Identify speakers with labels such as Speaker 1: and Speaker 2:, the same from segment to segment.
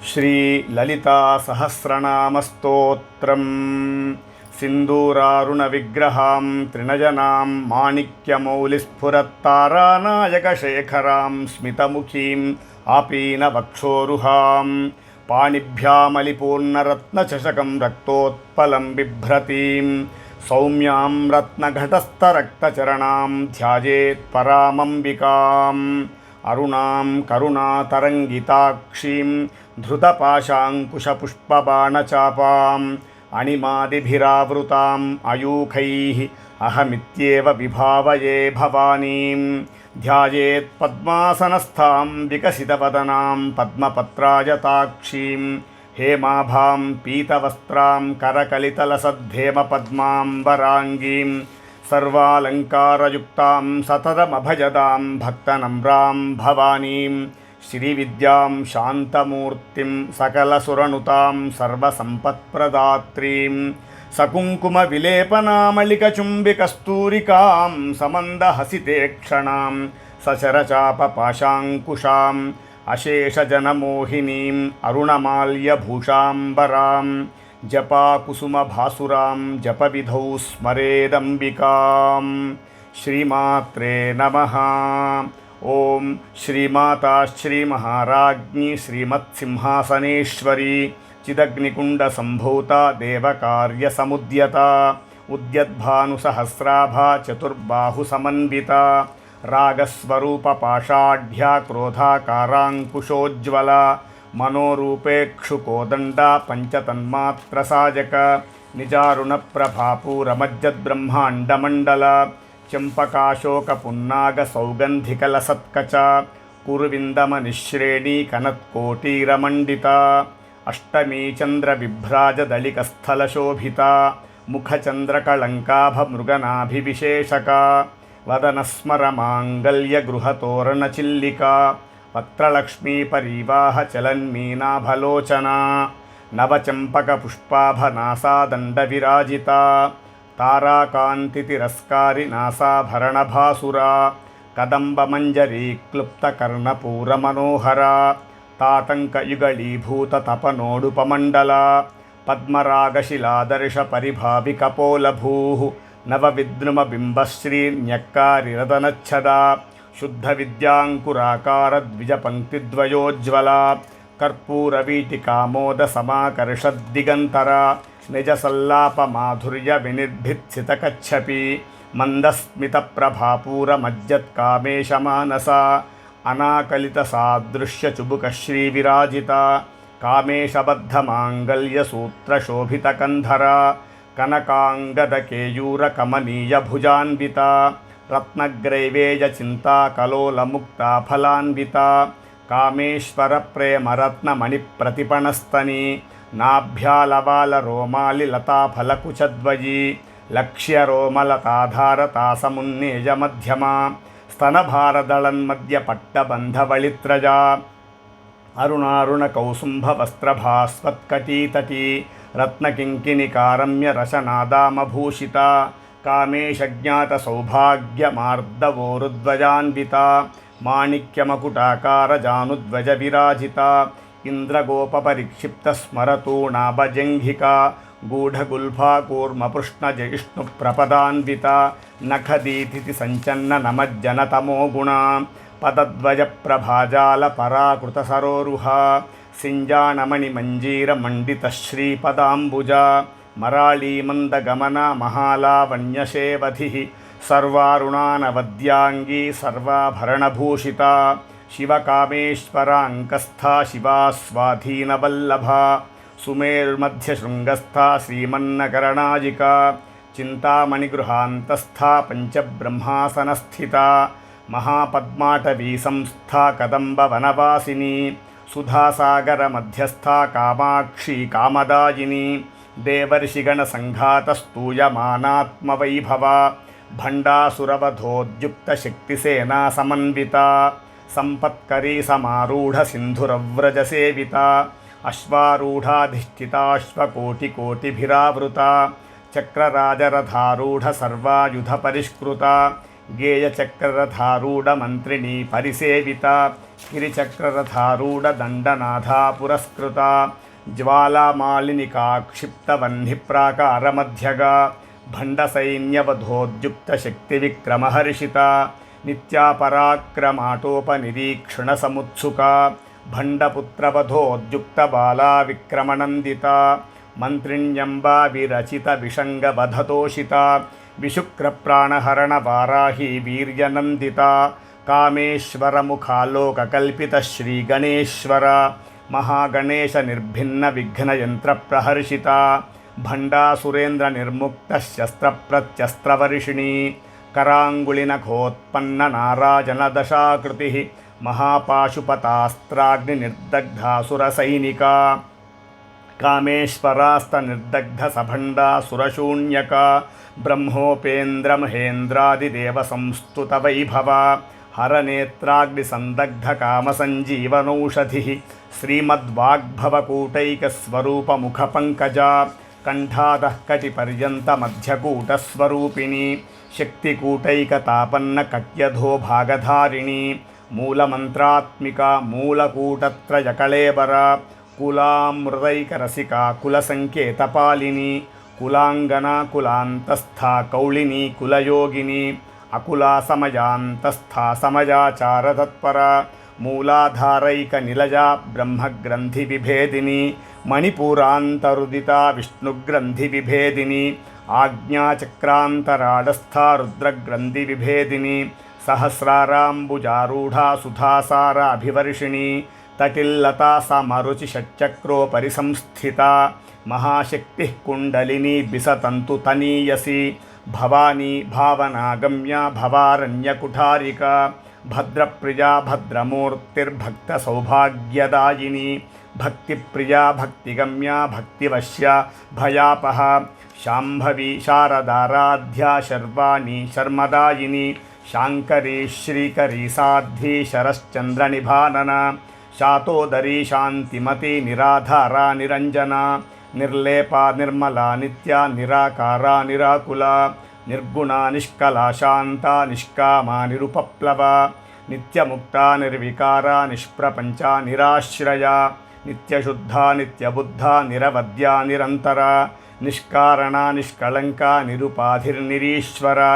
Speaker 1: श्री ललिता सहस्रनामस्तोत्रम् सिन्दूरारुण विग्रहां त्रिनयनां माणिक्यमौलिस्फुरत्तारानायकशेखरां स्मितमुखीं आपीनवक्षोरुहां पाणिभ्यामलिपूर्णरत्नचषकं रक्तोत्पलं बिभ्रतीं सौम्यां रत्नघटस्थरक्तचरणां ध्यायेत् परामम्बिकाम् अरुणां करुणातरङ्गिताक्षीं धृतपाशाङ्कुशपुष्पबाणचापाम् अणिमादिभिरावृताम् अयूखैः अहमित्येव विभावये भवानीं ध्यायेत् पद्मासनस्थां विकसितवदनां पद्मपत्रायताक्षीं हेमाभां पीतवस्त्रां करकलितलसद्धेमपद्मां वराङ्गीं सर्वालङ्कारयुक्तां सततमभजदां भक्तनम्रां भवानीं श्रीविद्यां शान्तमूर्तिं सकलसुरनुतां सर्वसम्पत्प्रदात्रीं सकुङ्कुमविलेपनामलिकचुम्बिकस्तूरिकां समन्दहसितेक्षणां सचरचापपाशाङ्कुशाम् अशेषजनमोहिनीं अरुणमाल्यभूषाम्बरां जपाकुसुमभासुरां जपविधौ स्मरेदम्बिकां श्रीमात्रे नमः। ओं श्रीमाता श्रीमहाराज्ञी श्रीमत्सिंहासनेश्वरी चिदग्निकुण्डसम्भूता देवकार्यसमुद्यता उद्यद्भानुसहस्राभा चतुर्बाहुसमन्विता रागस्वरूपपाषाढ्या क्रोधाकाराङ्कुशोज्ज्वला मनोरूपेक्षुकोदण्डा पञ्चतन्मात्रसायक निजारुणप्रभापूरमज्जद्ब्रह्माण्डमण्डला चम्पकाशोकपुन्नागसौगन्धिकलसत्कचा कुरुविन्दमनिश्रेणी कनत्कोटीरमण्डिता अष्टमी चन्द्रविभ्राजदलिकस्थलशोभिता मुखचन्द्रकळङ्काभमृगनाभिविशेषका वदनस्मरमाङ्गल्यगृहतोरणचिल्लिका पत्रलक्ष्मीपरीवाहचलन्मीनाभलोचना नवचम्पकपुष्पाभनासादण्डविराजिता ताराकान्तितिरस्कारि नासाभरणभासुरा कदम्बमञ्जरीक्लुप्तकर्णपूरमनोहरा तातङ्कयुगलीभूततपनोडुपमण्डला पद्मरागशिलादर्शपरिभाविकपोलभूः नवविद्रुमबिम्बश्रीन्यक्कारिरदनच्छदा शुद्धविद्याङ्कुराकारद्विजपङ्क्तिद्वयोज्ज्वला कर्पूरवीटिकामोदसमाकर्षद्दिगन्तरा निजसल्लापमाधुर्यविनिर्भित्सितकच्छपि मन्दस्मितप्रभापूरमज्जत्कामेशमानसा अनाकलितसादृश्यचुबुकश्रीविराजिता कामेशबद्धमाङ्गल्यसूत्रशोभितकन्धरा कनकाङ्गदकेयूरकमनीयभुजान्विता रत्नग्रैवेयचिन्ताकलोलमुक्ता फलान्विता कामेश्वरप्रेमरत्नमणिप्रतिपणस्तनी नाभ्यालवालरोमालिलताफलकुचद्वयी लक्ष्यरोमलताधारतासमुन्नेयमध्यमा स्तनभारदळन्मध्यपट्टबन्धवळित्रजा अरुणारुणकौसुम्भवस्त्रभास्वत्कटीतटी रत्नकिङ्किणिकारम्यरशनादामभूषिता कामेशज्ञातसौभाग्यमार्दवोरुध्वजान्विता माणिक्यमकुटाकारजानुध्वजविराजिता इन्द्रगोपपरिक्षिप्तस्मरतूणाभजङ्घिका गूढगुल्फा कूर्मपृष्णजयिष्णुप्रपदान्विता नखदीतिसञ्चन्ननमज्जनतमो गुणा पदद्वयप्रभाजालपराकृतसरोरुहा सिञ्जाणमणिमञ्जीरमण्डितश्रीपदाम्बुजा मराळीमन्दगमना महालावण्यशेवधिः सर्वारुणानवद्याङ्गी सर्वाभरणभूषिता शिवकामेश्वराङ्कस्था शिवा स्वाधीनवल्लभा सुमेरुर्मध्यशृङ्गस्था श्रीमन्नकरणायिका चिन्तामणिगृहान्तस्था पञ्चब्रह्मासनस्थिता महापद्माटवीसंस्था कदम्बवनवासिनी सुधासागरमध्यस्था कामाक्षी कामदायिनी देवर्षिगणसङ्घातस्तूयमानात्मवैभवा भण्डासुरवधोद्युक्तशक्तिसेना समन्विता सम्पत्करी समारूढसिन्धुरव्रजसेविता अश्वारूढाधिष्ठिताश्वकोटिकोटिभिरावृता चक्रराजरथारूढसर्वायुधपरिष्कृता गेयचक्ररथारूढमन्त्रिणी परिसेविता गिरिचक्ररथारूढदण्डनाथा पुरस्कृता ज्वालामालिनिका क्षिप्तवह्निप्राकारमध्यगा भण्डसैन्यवधोद्युक्तशक्तिविक्रमहर्षिता नित्यापराक्रमाटोपनिरीक्षणसमुत्सुका भण्डपुत्रवधोद्युक्तबाला विक्रमनन्दिता मन्त्रिण्यम्बा विरचितविषङ्गवधतोषिता विशुक्रप्राणहरणवाराही वीर्यनन्दिता कामेश्वरमुखालोककल्पितश्रीगणेश्वर महागणेशनिर्भिन्नविघ्नयन्त्रप्रहर्षिता भण्डासुरेन्द्रनिर्मुक्तशस्त्रप्रत्यस्त्रवर्षिणी कराङ्गुलिनखोत्पन्ननाराजनदशाकृतिः महापाशुपतास्त्राग्निनिर्दग्धासुरसैनिका कामेश्वरास्तनिर्दग्धसभण्डासुरशून्यका ब्रह्मोपेन्द्रमहेन्द्रादिदेवसंस्तुतवैभवा हरनेत्राग्निसन्दग्धकामसञ्जीवनौषधिः श्रीमद्वाग्भवकूटैकस्वरूपमुखपङ्कजा कण्ठादः कटिपर्यन्तमध्यकूटस्वरूपिणी शक्तिकूटैकतापन्नकट्यधोभागधारिणी मूलमन्त्रात्मिका मूलकूटत्रयकळेबरा कुलामृदैकरसिका कुलसङ्केतपालिनी कुलाङ्गना कुलान्तस्था कौलिनी कुलयोगिनी अकुला समयान्तस्था समयाचारतत्परा मूलाधारैकनिलया ब्रह्मग्रन्थिविभेदिनी मणिपूरान्तरुदिता विष्णुग्रन्थिविभेदिनी आज्ञाचक्रान्तराडस्था रुद्रग्रन्थिविभेदिनी सहस्राराम्बुजारूढा सुधासाराभिवर्षिणी तटिल्लता समरुचिषट्चक्रोपरि संस्थिता महाशक्तिः कुण्डलिनी बिसतन्तुतनीयसी भवानी भावनागम्या भवारण्यकुठारिका भद्रप्रिया भद्रमूर्तिर्भक्तसौभाग्यदायिनी भक्तिप्रिया भक्तिगम्या भक्तिवश्या भयापहा शाम्भवी शारदाराध्या शर्वाणी शर्मदायिनी शाङ्करी श्रीकरी साध्वी शरश्चन्द्रनिभानना शातोदरी शान्तिमती निराधारा निरञ्जना निर्लेपा निर्मला नित्या निराकारा निराकुला निर्गुणा निष्कला शान्ता निष्कामा निरुपप्लवा नित्यमुक्ता निर्विकारा निष्प्रपञ्चा निराश्रया नित्यशुद्धा नित्यबुद्धा निरवद्या निरन्तरा निष्कारणा निष्कलङ्का निरुपाधिर्निरीश्वरा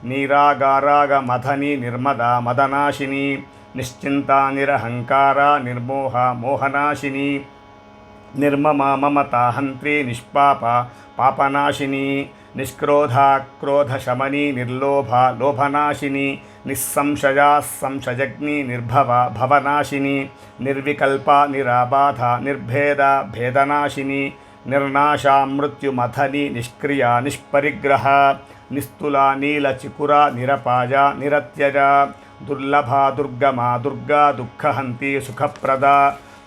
Speaker 1: निरागारागमथनी निर्मदा मदनाशिनी निश्चिन्ता निरहङ्कारा निर्मोहा मोहनाशिनी निर्ममा ममता हन्त्री निष्पापा पापनाशिनी निष्क्रोधा क्रोधशमनी निर्लोभा लोभनाशिनी निस्संशया संशयग्नि निर्भवा भवनाशिनी निर्विकल्पा निराबाधा निर्भेदा भेदनाशिनी निर्नाशा मृत्युमथनी निष्क्रिया निष्परिग्रहा निस्तुला नीलचिकुरा निरपाया निरत्यजा दुर्लभा दुर्गमा दुर्गा दुःखहन्ती सुखप्रदा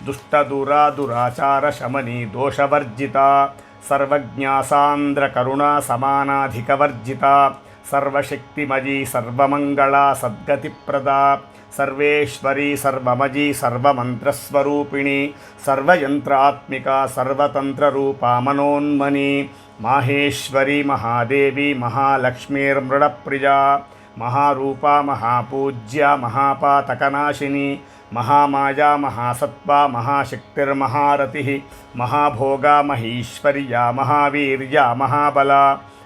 Speaker 1: दुष्टदूरा दुराचारशमनी दोषवर्जिता सर्वज्ञा सान्द्रकरुणा समानाधिकवर्जिता सर्वशक्तिमयी सर्वमङ्गला सद्गतिप्रदा सर्वेश्वरी सर्वमयी सर्वमन्त्रस्वरूपिणी सर्वयन्त्रात्मिका सर्वतन्त्ररूपा मनोन्मनी माहेश्वरी महादेवी महालक्ष्मीर्मृडप्रिया महारूपा महापूज्या महापातकनाशिनी महामाया महासत्त्वा महाशक्तिर्महारतिः महाभोगा महीश्वर्या महावीर्या महाबला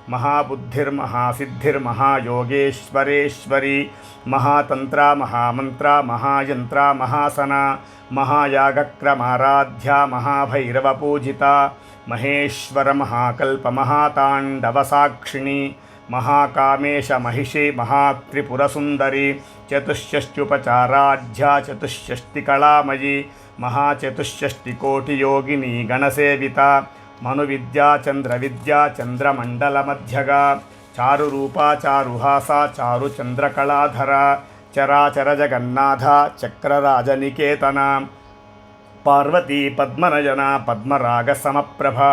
Speaker 1: महाबुद्धिर्महासिद्धिर्महायोगेश्वरेश्वरी महातन्त्रा महामन्त्रा महायन्त्रा महासना महायागक्रमाराध्या महाभैरवपूजिता महेश्वर महाकल्प महाताण्डवसाक्षिणी महाकामेश महिषी महात्रिपुरसुन्दरी चतुष्षष्ट्युपचाराढ्या चतुष्षष्टिकलामयी महाचतुष्षष्टिकोटियोगिनी गणसेविता मनुविद्या चन्द्रविद्या चन्द्रमण्डलमध्यगा चारुरूपा चारुहासा चारुचन्द्रकलाधरा चराचरजगन्नाथा चक्रराजनिकेतना पार्वती पद्मनयना पद्मरागसमप्रभा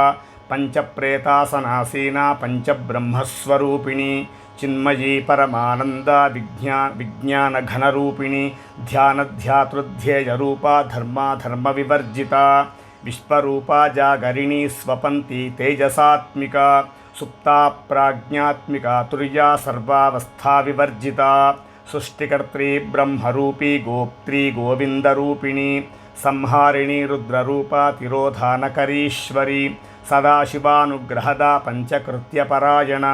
Speaker 1: पंचप्रेतासनासीना पंचब्रह्मस्वरूपिणी चिन्मयी परमानंदा विज्ञानघनरूपिणी ध्यानध्यातृध्येयरूपा धर्माधर्मविवर्जिता विश्वरूपा जागरिणी स्वपन्ती तेजसात्मिका सुप्ता प्राज्ञात्मिका तुर्या सर्वावस्थाविवर्जिता సృష్టికర్త్రీ బ్రహ్మరూపీ గోప్త్రీ గోవిందరూపిణి సంహారిణి రుద్రరూపా తిరోధానకరీశ్వరి సదాశివానుగ్రహదా పంచకృత్యపరాయణ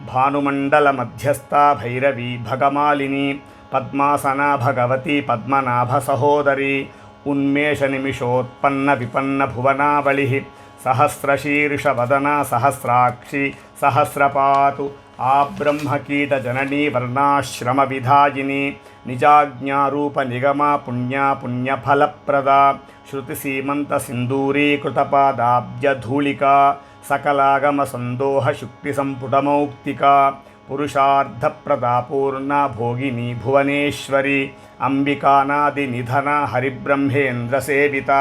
Speaker 1: భానుమండల మధ్యస్థా భైరవీ భగమాలిని పద్మాసనా భగవతి పద్మనాభ సహోదరి ఉన్మేష నిమిషోత్పన్న విపన్న భువనావళి సహస్రశీర్షవదనా సహస్రాక్షి సహస్రపాతు ఆ బ్రహ్మకీట జననీ వర్ణాశ్రమ విధాయిని నిజాజ్ఞారూప నిగమా పుణ్యా పుణ్యఫలప్రదా శృతి సీమంత సింధూరీకృతపాదాబ్జధూళికా సకలాగమ సందోహ శుక్తి సంపుటమౌక్తికా పురుషార్థప్రదా పూర్ణ భోగిని భువనేశ్వరి అంబికానాది నిధన హరిబ్రహ్మేంద్ర సేవిత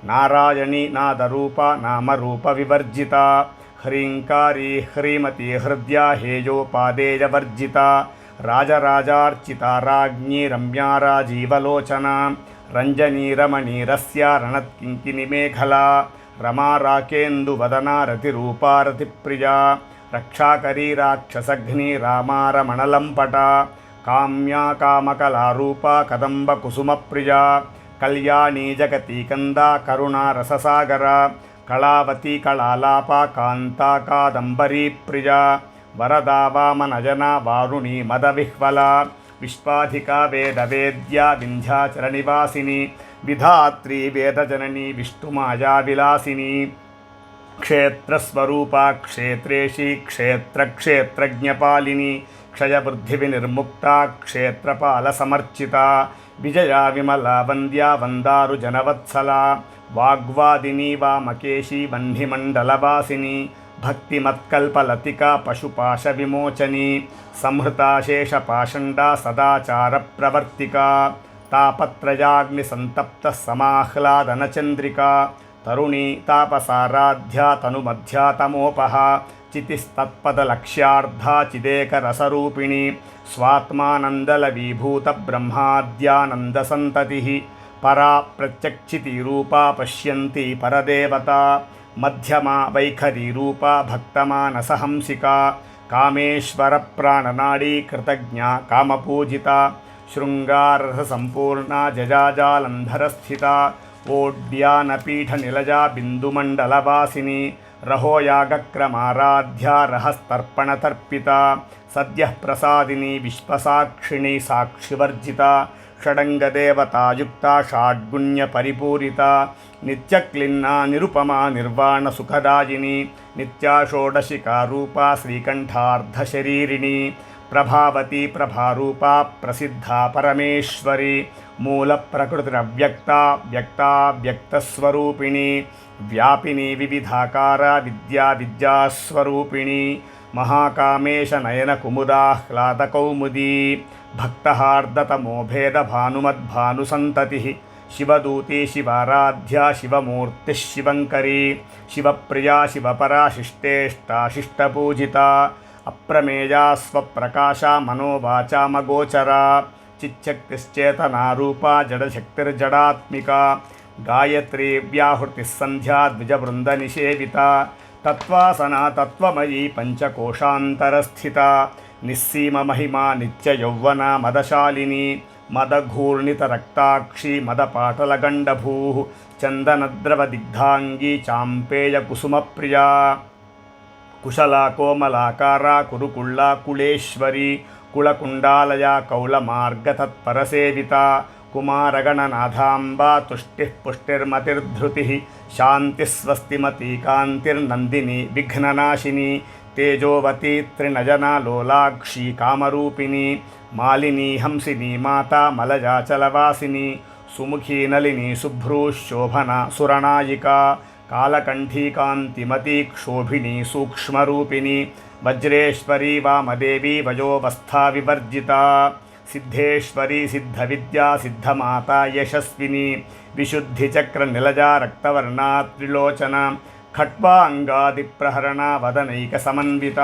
Speaker 1: నారాయణి నాదరూప నామరూప వివర్జిత హ్రీంకారీ హ్రీమతి హృద్యా హేయోపాదేయవర్జిత రాజరాజార్చిత రాజ్ఞీ రమ్యా రాజీవలోచన రంజనీ రమణీరస్య రణత్కింకిని మేఖలా రమా రాకేందువదనా రతిరూపా రతిప్రియా రక్షాకరీ రాక్షసఘ్ని రామా రమణలంపట కామ్యా కామకళారూపా కదంబ కుసుమప్రియా కళ్యాణీ జగతీ కందా కరుణా రససాగర కళావతి కళాలాపా కాంతా కాదంబరీ ప్రియా వరదా వామనజనా వారుణీ మదవిహ్వల విశ్వాధికా వేదవేద్యా వింధ్యాచలనివాసిని విధాత్రీ వేదజననీ విష్ణుమాయా విలాసిని క్షేత్రస్వరూపా క్షేత్రేషి క్షేత్రక్షేత్రజ్ఞపాలిని క్షయవృద్ధి వినిర్ముక్త క్షేత్రపాల సమర్చిత విజయా విమలా వంద్యా వందారు జనవత్సల వాగ్వాదిని వామకేశి వహ్నిమండలవాసిని భక్తిమత్కల్పలతికా పశుపాశ విమోచని సంహృతాశేషపాషండా సదాచార ప్రవర్తికా తాపత్రయాగ్ని సంతప్త సమాహ్లాదనచంద్రికా తరుణీ తాపసారాధ్యా తనుమధ్యా తమోపహ చితిస్తత్పదలక్ష్యార్థా చిదేకరసరూపిణి స్వాత్మానందలవీభూత బ్రహ్మాద్యానందసంతతి పరా ప్రత్యక్షితిరూపా పశ్యంతి పరదేవత మధ్యమా వైఖరీరూపా భక్తమానసహంసికా కామేశ్వర ప్రాణనాడీ కృతజ్ఞా కామపూజిత శృంగారసంపూర్ణ జజాజాలంధరస్థిత ఓడ్యానపీఠనిలజా బిందుమండలవాసిని రహోయాగక్రమారాధ్యా రహస్తర్పణతర్పిత సద్యః ప్రసాదిని విశ్వసాక్షిణి సాక్షివర్జిత షడంగదేవతాయుక్త షాడ్గుణ్యపరిపూరిత నిత్యక్లిన్నా నిరుపమా నిర్వాణ సుఖదాయిని నిత్యా షోడశికారూపా శ్రీకంఠార్ధశరీరిణి ప్రభావతి ప్రభారూపా ప్రసిద్ధా పరమేశ్వరి మూల ప్రకృతిరవ్యక్త వ్యక్తా వ్యక్తస్వరూపిణి వ్యాపిని వివిధాకార విద్యా విద్యాస్వరూపిణి మహాకామేశ నయన కుముదాహ్లాదకౌముదీ భక్తహార్దతమోభేద భానుమద్భానుసంతతి శివదూతి శివారాధ్యా శివమూర్తి శివంకరీ శివప్రియా శివపరా శిష్టేష్టా శిష్టపూజిత అప్రమేయా స్వప్రకాశ మనోవాచామగోచరా చిచ్చక్తిశ్చేతనారూపా జడశక్తిర్జడాత్మిక గాయత్రీ వ్యాహృతిస్సంధ్యా ద్విజవృందనిషేవిత తత్వాసనా తత్వమయీ పంచకోశాంతరస్థిత నిస్సీమ మహిమా నిత్యయౌవన మదశాలిని మదఘూర్ణితరక్తాక్షి మదపాటలగండభూ చందనద్రవదిగ్ధాంగీ చాంపేయకుసుమప్రియా కుశలా కోమలాకారా కురుకుళ్ళా కుళేశ్వరి కుళకుండాలయా కౌళమార్గతత్పరసేవిత కుమారగణనాథాంబా తుష్టిః పుష్టిర్మతిర్ధృతిః శాంతిస్వస్తిమతీ కాంతిర్నందిని విఘ్ననాశిని తేజోవతి త్రినయనా లోలాక్షి కామరూపిణి మాలిని హంసిని మాతా మలజాచలవాసిని సుముఖీ నళిని శుభ్రూ శోభన సురణాయికా కాలకంఠీ కాంతిమతీ క్షోభిణి సూక్ష్మరూపిణి వజ్రేశ్వరీ వామదేవీ వయోవస్థా వివర్జిత సిద్ధేశ్వరీ సిద్ధవిద్యా సిద్ధమాతా యశస్విని విశుద్ధిచక్ర నిలజా రక్తవర్ణా త్రిలోచన ఖట్వాంగాదిప్రహరణ వదనైక సమన్విత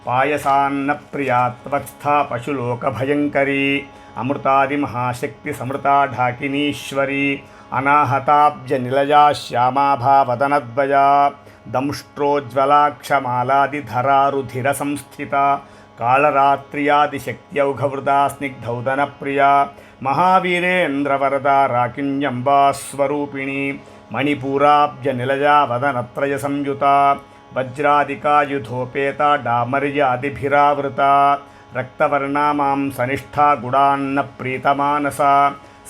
Speaker 1: పాయసాన్న ప్రియాత్వస్థా పశులోకభయంకరీ అమృతాది మహాశక్తి సమృతా ఢాకినీశ్వరీ అనాహతాబ్జ నిలజా శ్యామాభావదనద్వయా దంష్ట్రోజ్వలాక్షమాలాదిధరారుధిర సంస్థిత कालरात्र्यादिशक्त्यौघवृता स्निग्धौदनप्रिया महावीरेन्द्रवरदा राकिण्यम्बास्वरूपिणी मणिपूराब्जनिलया वदनत्रयसंयुता वज्रादिकायुधोपेता डामर्यादिभिरावृता रक्तवर्णा मांसनिष्ठा गुडान्न प्रीतमानसा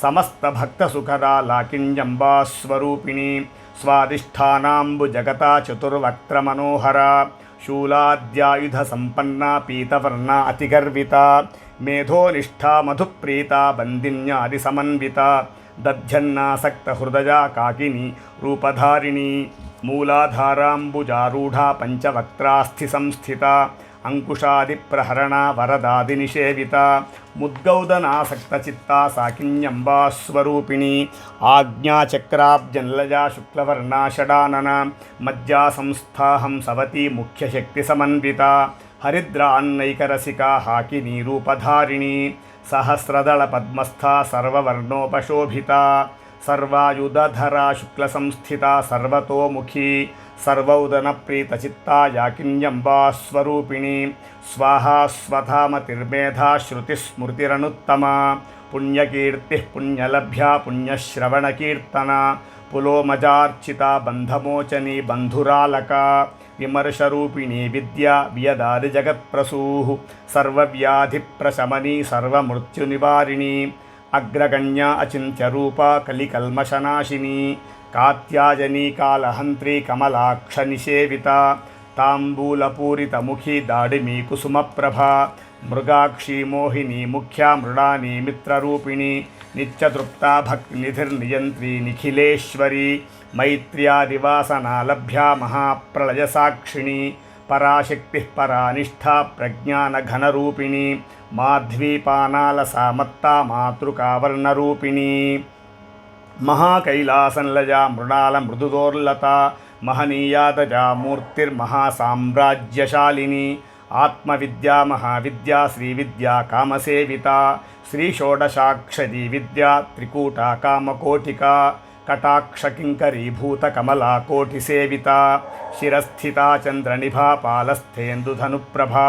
Speaker 1: समस्तभक्तसुखदा लाकिण्यम्बास्वरूपिणी स्वादिष्ठानाम्बुजगता चतुर्वक्त्रमनोहरा शूलाद्यायुधसम्पन्ना पीतवर्णा अतिगर्विता मेधोनिष्ठा मधुप्रीता बन्दिन्यादिसमन्विता दध्यन्नासक्तहृदया काकिनी रूपधारिणी मूलाधाराम्बुजारूढा पञ्चवक्त्रास्थिसंस्थिता अंकुशादिप्रहरणा वरदादिनिषेविता मुद्गौदनासक्तचित्ता साकिन्यम्बास्वरूपिणी आज्ञाचक्राब्जनिलया शुक्लवर्णा षडानना मज्जासंस्थाहंसवती मुख्यशक्तिसमन्विता हरिद्रान्नैकरसिका हाकिनी रूपधारिणी सहस्रदलपद्मस्था सर्ववर्णोपशोभिता सर्वायुधधरा शुक्लसंस्थिता सर्वतोमुखी सर्वौदनप्रीतचित्ता याकिन्यम्बास्वरूपिणी स्वाहा स्वधामतिर्मेधा श्रुतिस्मृतिरनुत्तमा पुण्यकीर्तिः पुण्यलभ्या पुण्यश्रवणकीर्तना पुलोमजार्चिता बन्धमोचनी बन्धुरालका विमर्शरूपिणी विद्या वियदादिजगत्प्रसूः सर्वव्याधिप्रशमनी सर्वमृत्युनिवारिणी अग्रगण्या अचिन्त्यरूपा कलिकल्मषनाशिनी कात्यायनी कालहन्त्री कमलाक्षनिषेविता ताम्बूलपूरितमुखी दाडिमी कुसुमप्रभा मृगाक्षी मोहिनी मुख्या मृडानी मित्ररूपिणी नित्यतृप्ता भक्तिनिधिर्नियन्त्री निखिलेश्वरी मैत्र्यादिवासनालभ्या महाप्रलयसाक्षिणी पराशक्तिः परानिष्ठा प्रज्ञानघनरूपिणी माध्वीपानालसामत्ता मातृकावर्णरूपिणी महाकैलासनिलया मृणालमृदुदोर्लता महनीयातजा मूर्तिर्महासाम्राज्यशालिनी आत्मविद्या महाविद्या श्रीविद्या कामसेविता श्रीषोडशाक्षरी विद्या त्रिकूटा कामकोटिका कटाक्षकिङ्करीभूतकमला कोटिसेविता शिरस्थिता चन्द्रनिभा पालस्थेन्दुधनुप्रभा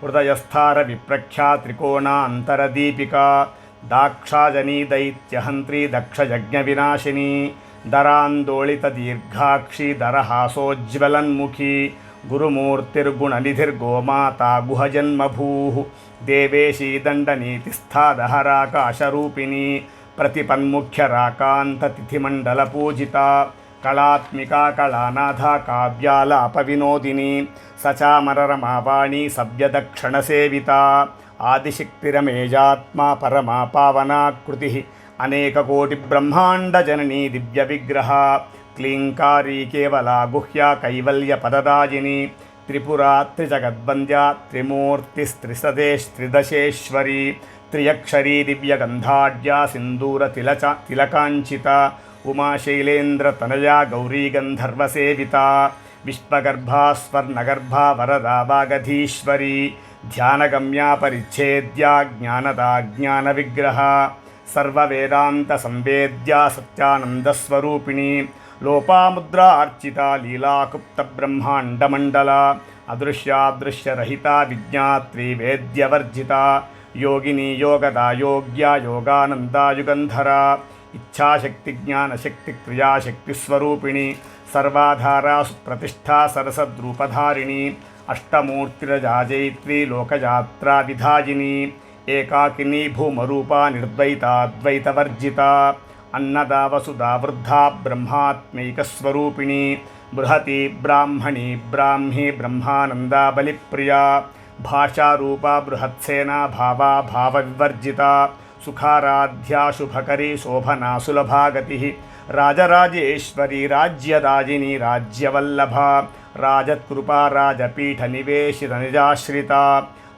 Speaker 1: हृदयस्थारविप्रख्या त्रिकोणान्तरदीपिका दाक्षायनी दैत्यहन्त्री दक्षयज्ञविनाशिनी दरान्दोलितदीर्घाक्षी दरहासोज्ज्वलन्मुखी गुरुमूर्तिर्गुणनिधिर्गोमाता गुहजन्मभूः देवेशी दण्डनीतिस्था दहराकाशरूपिणी प्रतिपन्मुख्यराकान्ततिथिमण्डलपूजिता कलात्मिका कलानाथा काव्यालापविनोदिनी सचामररमावाणी सव्यदक्षिणसेविता आदिशक्तिरमेजात्मा परमा पावनाकृतिः अनेककोटिब्रह्माण्डजननी दिव्यविग्रहा क्लीङ्कारी केवला गुह्या कैवल्यपददायिनी त्रिपुरा त्रिजगद्वन्द्या त्रिमूर्तिस्त्रिसदेस्त्रिदशेश्वरी त्रियक्षरी दिव्यगन्धाढ्या सिन्दूरतिलकाञ्चिता उमाशैलेन्द्रतनया गौरीगन्धर्वसेविता विश्वगर्भा स्वर्णगर्भा वरदा वागधीश्वरी ध्यानगम्या परिच्छेद्या ज्ञानदा ज्ञानविग्रहा सर्ववेदान्तसंवेद्या सत्यानन्दस्वरूपिणी लोपामुद्रा अर्चिता लीलाकुप्तब्रह्माण्डमण्डला अदृश्यादृश्यरहिता विज्ञात्री वेद्यवर्जिता योगिनी योगदा योग्या योगानन्दा युगन्धरा इच्छाशक्तिज्ञानशक्तिक्रियाशक्तिस्वरूपिणी सर्वाधारा सुप्रतिष्ठा सरसद्रूपधारिणी अष्टमूर्तिरजाजयित्री लोकयात्रा विधायिनी एकाकिनी भूमरूपा निर्द्वैताद्वैतवर्जिता अन्नदा वसुधा वृद्धा ब्रह्मात्मैकस्वरूपिणी बृहती ब्राह्मणी ब्राह्मी ब्रह्मानन्दा बलिप्रिया भाषारूपा बृहत्सेना भावा भावविवर्जिता सुखाराध्या शुभकरी शोभना सुलभागतिः राजराजेश्वरी राज्यदायिनी राज्यवल्लभा राजत्कृपा राजपीठनिवेशितनिजाश्रिता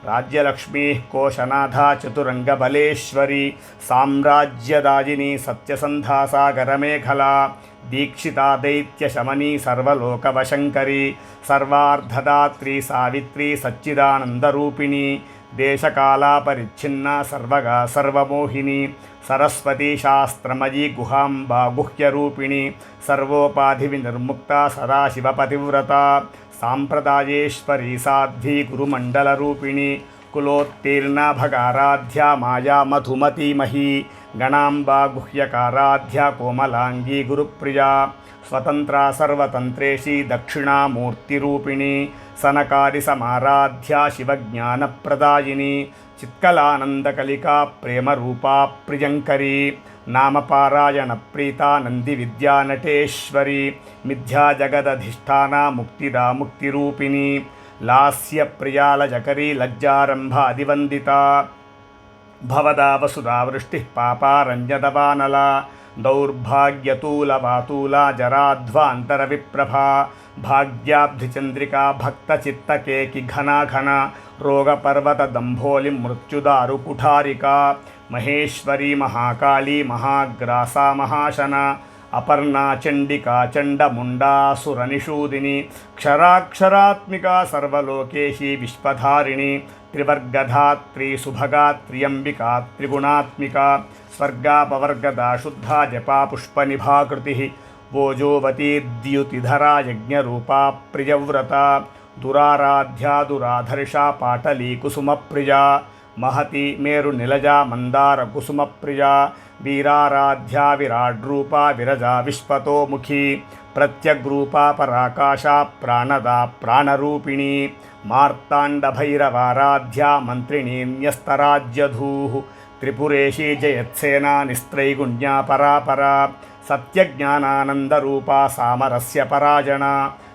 Speaker 1: राज्यलक्ष्मीः कोशनाथा चतुरङ्गबलेश्वरी साम्राज्यदायिनी सत्यसन्धासागरमेखला दीक्षिता दैत्यशमनी सर्वलोकवशङ्करी सर्वार्धदात्री सावित्री सच्चिदानन्दरूपिणी देशकालापरिच्छिन्ना सर्वगा सर्वमोहिनी सरस्वती शास्त्रमयी गुहाम्बा गुह्यरूपिणी सर्वोपाधिविनिर्मुक्ता सदाशिवपतिव्रता साम्प्रदायेश्वरी साध्वी गुरुमण्डलरूपिणी कुलोत्तीर्णा भगाराध्या माया मधुमतीमही गणाम्बा गुह्यकाराध्या कोमलांगी गुरुप्रिया स्वतंत्रा सर्वतंत्रेशी दक्षिणामूर्तिरूपिणी सनकादि समाराध्या शिवज्ञानप्रदायिनी चित्कलानंदकलिका प्रेमरूपा प्रियंकरी नामपारायण प्रीता नंदी विद्या नटेश्वरी मिथ्या जगदधिष्ठाना मुक्तिदा मुक्तिरूपिणी लास्य प्रिया लजकरी लज्जारंभा अधिवंदिता भवदा वसुधा वृष्टिः पापारञ्जदवानला दौर्भाग्यतूलवातूला जराध्वान्तरविप्रभा भाग्याब्धिचन्द्रिका भक्तचित्तकेकि घना घना रोगपर्वतदम्भोलिं मृत्युदारुकुठारिका महेश्वरी महाकाली महाग्रासा महाशना अपर्णा चंडिका चंडमुंडासुरनिषूदिनी क्षराक्षरात्मिका सर्वलोकेशी विश्वधारिणी त्रिवर्गधात्री सुभगा त्र्यंबिका त्रिगुणात्मिका स्वर्गापवर्गदा शुद्धा जपा पुष्पनिभाकृतिः वोजोवती द्युतिधरा यज्ञरूपा प्रियव्रता दुराराध्या दुराधर्षा पाटली कुसुमप्रिया महती मेरुनिलजा मन्दारकुसुमप्रिया वीराराध्या विराड्रूपा विरजा विश्वतोमुखी प्रत्यग्रूपा पराकाशा प्राणदा प्राणरूपिणी मार्ताण्डभैरवाराध्या मन्त्रिणी न्यस्तराज्यधूः त्रिपुरेशी जयत्सेना निस्त्रैगुण्या परापरा सत्यज्ञानानन्दरूपा सामरस्य पराजना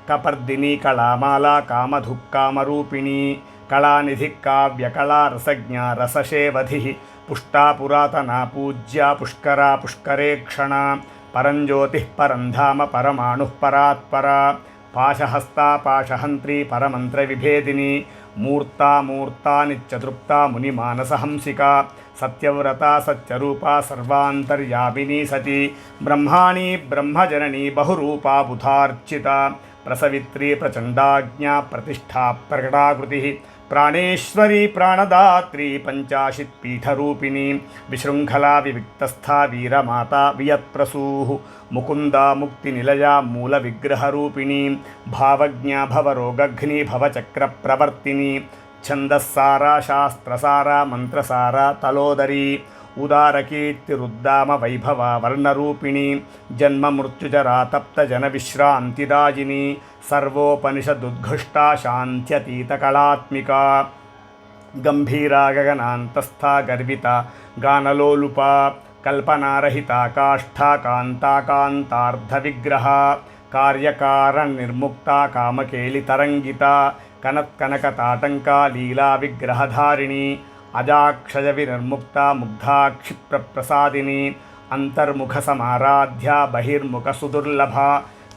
Speaker 1: कपर्दिनी कलामाला कामधुक्कामरूपिणी कलानिधिः काव्यकला रसज्ञा रसशेवधिः पुष्टा पुरातना पूज्या पुष्करा पुष्करे क्षणा परञ्ज्योतिः परन्धाम परमाणुः परात्परा पाशहस्ता पाशहन्त्री परमन्त्रविभेदिनी मूर्ता मूर्ता नित्यतृप्ता मुनिमानसहंसिका सत्यव्रता सत्यरूपा सर्वान्तर्यामिनी सती ब्रह्माणी ब्रह्मजननी बहुरूपा बुधार्चिता प्रसवित्री प्रचण्डाज्ञा प्रतिष्ठा प्रकटाकृतिः प्राणेश्वरी प्राणदात्री पंचाशित्पीठरूपिणी विशृङ्खला विविक्तस्था वीरमाता वियत्प्रसूः मुकुन्दा मुक्तिनिलया मूलविग्रहरूपिणी भावज्ञा भवरोगघ्नी भवचक्रप्रवर्तिनी छन्दस्सारा शास्त्रसारा मन्त्रसारा तलोदरी उदारकीर्तिरुद्दाम वैभवा वर्णरूपिणी जन्ममृत्युजरा तप्तजनविश्रान्तिदायिनी सर्वोपनिषदुद्घुष्टा शान्त्यतीतकलात्मिका गम्भीरा गगनान्तस्था गर्विता गानलोलुपा कल्पनारहिता काष्ठा कान्ता कान्तार्धविग्रहा कार्यकारणनिर्मुक्ता कामकेलितरङ्गिता कनत्कनकताटङ्का लीलाविग्रहधारिणी अजाक्षयविनिर्मुक्ता मुग्धा क्षिप्रप्रसादिनी अंतर्मुखसमाराध्या बहिर्मुखसुदुर्लभा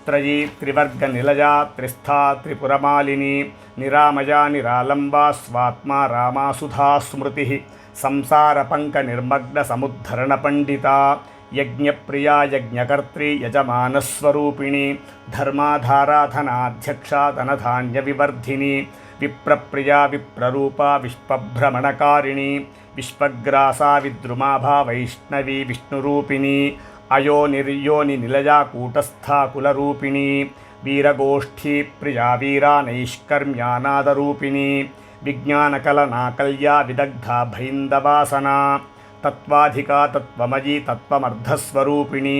Speaker 1: त्रयी त्रिवर्गनिलया त्रिस्था त्रिपुरमालिनी निरामया निरालम्बा स्वात्मा रामा सुधा स्मृतिः संसारपङ्कनिर्मग्नसमुद्धरणपण्डिता यज्ञप्रिया यज्ञकर्त्री यजमानस्वरूपिणी धर्माधाराधनाध्यक्षा धनधान्यविवर्धिनी विप्रप्रिया विप्ररूपा विश्वभ्रमणकारिणी विश्वग्रासा विद्रुमाभा वैष्णवी विष्णुरूपिणी अयोनिर्योनिनिलया कूटस्था कुलरूपिणी वीरगोष्ठी प्रिया वीरा नैष्कर्म्यानादरूपिणी विज्ञानकलनाकल्या विदग्धा भैन्दवासना तत्त्वाधिका तत्त्वमयी तत्त्वमर्धस्वरूपिणी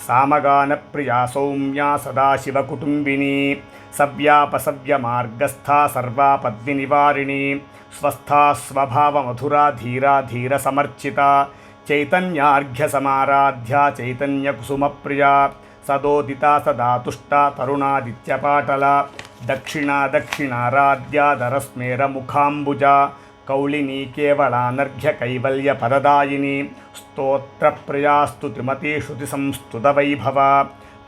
Speaker 1: सामगानप्रिया सौम्या सदाशिवकुटुम्बिनी सव्यापसव्यमार्गस्था सर्वापद्विनिवारिणी स्वस्था स्वभावमधुरा धीरा धीरसमर्चिता चैतन्यार्घ्यसमाराध्या चैतन्यकुसुमप्रिया सदोदिता सदा तुष्टा तरुणादित्यपाटला दक्षिणा दक्षिणाराध्या दरस्मेरमुखाम्बुजा कौलिनी केवलानर्घ्यकैवल्यपददायिनी स्तोत्रप्रिया स्तुतिमती श्रुतिसंस्तुतवैभवा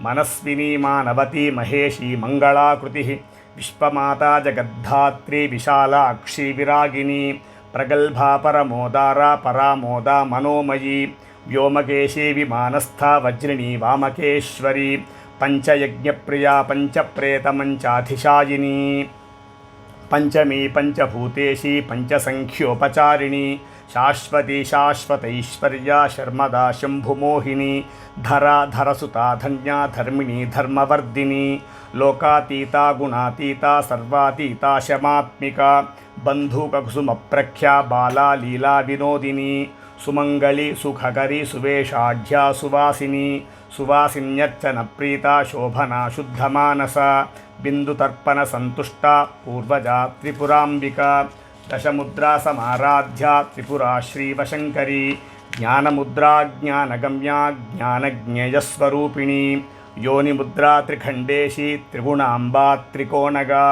Speaker 1: मनस्विनी मानवती महेशी मंगलाकृतिः विश्वमाता जगद्धात्री विशालाक्षी विरागिनी प्रगल्भा परमोदारा परामोदा मनोमयी व्योमकेशी विमानस्था वज्रिणी वामकेश्वरी पंचयज्ञप्रिया पंचप्रेतमंचाधिशायिनी पंचमी पंचभूतेशी पंचसंख्योपचारिणी శాశ్వతి శాశ్వతైశ్వర్యా శర్మదా శంభుమోహిని ధరా ధరసుతా ధన్యా ధర్మిణి ధర్మవర్ధిని లోకాతీతా గుణాతీతా సర్వాతీతా శమాత్మిక బంధూకకుసుమప్రఖ్యా బాలా లీలా వినోదిని సుమంగళి సుఖకరి సువేషాఢ్యా సువాసిని సువాసిన్యర్చన ప్రీతా శోభనా శుద్ధమానస బిందుతర్పణ సంతుష్ట పూర్వజా త్రిపురాంబిక దశముద్రా సమారాధ్యా త్రిపురా శ్రీవశంకరి జ్ఞానముద్రా జ్ఞానగమ్యా జ్ఞానజ్ఞేయస్వరూపిణి యోనిముద్రా త్రిఖండేశి త్రిగుణాంబా త్రికోణగా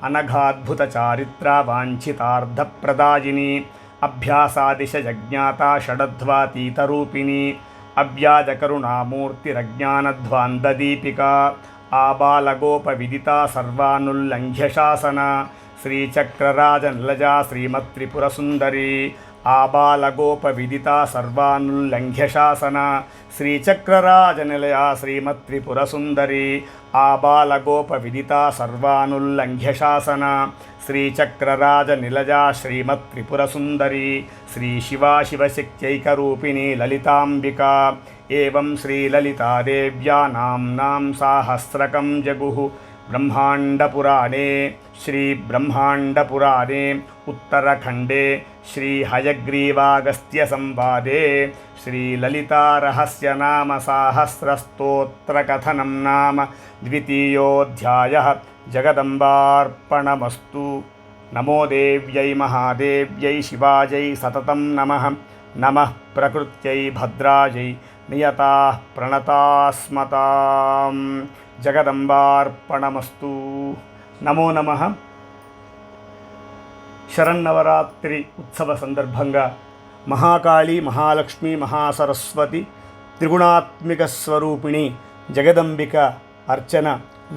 Speaker 1: అనఘాద్భుత చారిత్ర వాంఛితార్థప్రదాయిని అభ్యాసాదిశయజ్ఞాత షడధ్వాతీతరూపిణి అవ్యాజకరుణామూర్తిరజ్ఞానధ్వాందదీపిక ఆబాలగోపవిదితా సర్వానుల్లంఘ్య శాసన శ్రీచక్రరాజనిలజా శ్రీమత్త్రిపురసుందరి ఆబాలగోపవిదితా సర్వానుల్లంఘ్య శాసన శ్రీచక్రరాజనిలయా శ్రీమత్త్రిపురసుందరి ఆబాలగోపవిదితా సర్వానుల్లంఘ్య శాసన శ్రీచక్రరాజనిలజా శ్రీమత్త్రిపురసుందరి శ్రీ శివా శివశక్త్యైకరూపిణి లలితాంబిక ఏవం శ్రీలలితాదేవ్యా నామ్నాం సాహస్రకం జగుః బ్రహ్మాండపురాణే శ్రీబ్రహ్మాండపురాణే ఉత్తరఖండే శ్రీహయగ్రీవాగస్త్యసంవాదే శ్రీలలితారహస్యనామసాహస్రస్తోత్రకథనం నామ ద్వితీయోऽధ్యాయः జగదంబార్పణమస్తు. నమో దేవ్యై మహాదేవ్యై శివాజై సతతం నమః. నమః ప్రకృత్యై భద్రాజై నియతాః ప్రణతాస్మతాం. జగదంబార్పణమస్తు. నమో నమః. శరన్నవరాత్రి ఉత్సవ సందర్భంగా మహాకాళి మహాలక్ష్మి మహాసరస్వతి త్రిగుణాత్మిక స్వరూపిణి జగదంబిక అర్చన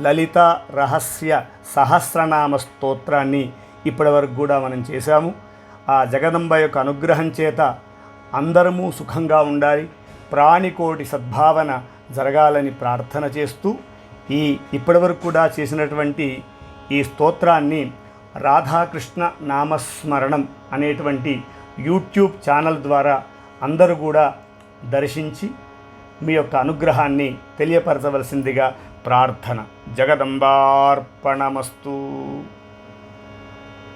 Speaker 1: లలిత రహస్య సహస్రనామ స్తోత్రాన్ని ఇప్పటివరకు కూడా మనం చేశాము. ఆ జగదంబ యొక్క అనుగ్రహం చేత అందరము సుఖంగా ఉండాలి, ప్రాణికోటి సద్భావన జరగాలని ప్రార్థన చేస్తూ ఇప్పటివరకు కూడా చేసినటువంటి ఈ స్తోత్రాన్ని రాధాకృష్ణ నామస్మరణం అనేటువంటి యూట్యూబ్ ఛానల్ ద్వారా అందరూ కూడా దర్శించి మీ యొక్క అనుగ్రహాన్ని తెలియపరచవలసిందిగా ప్రార్థన. జగదంబార్పణమస్తు.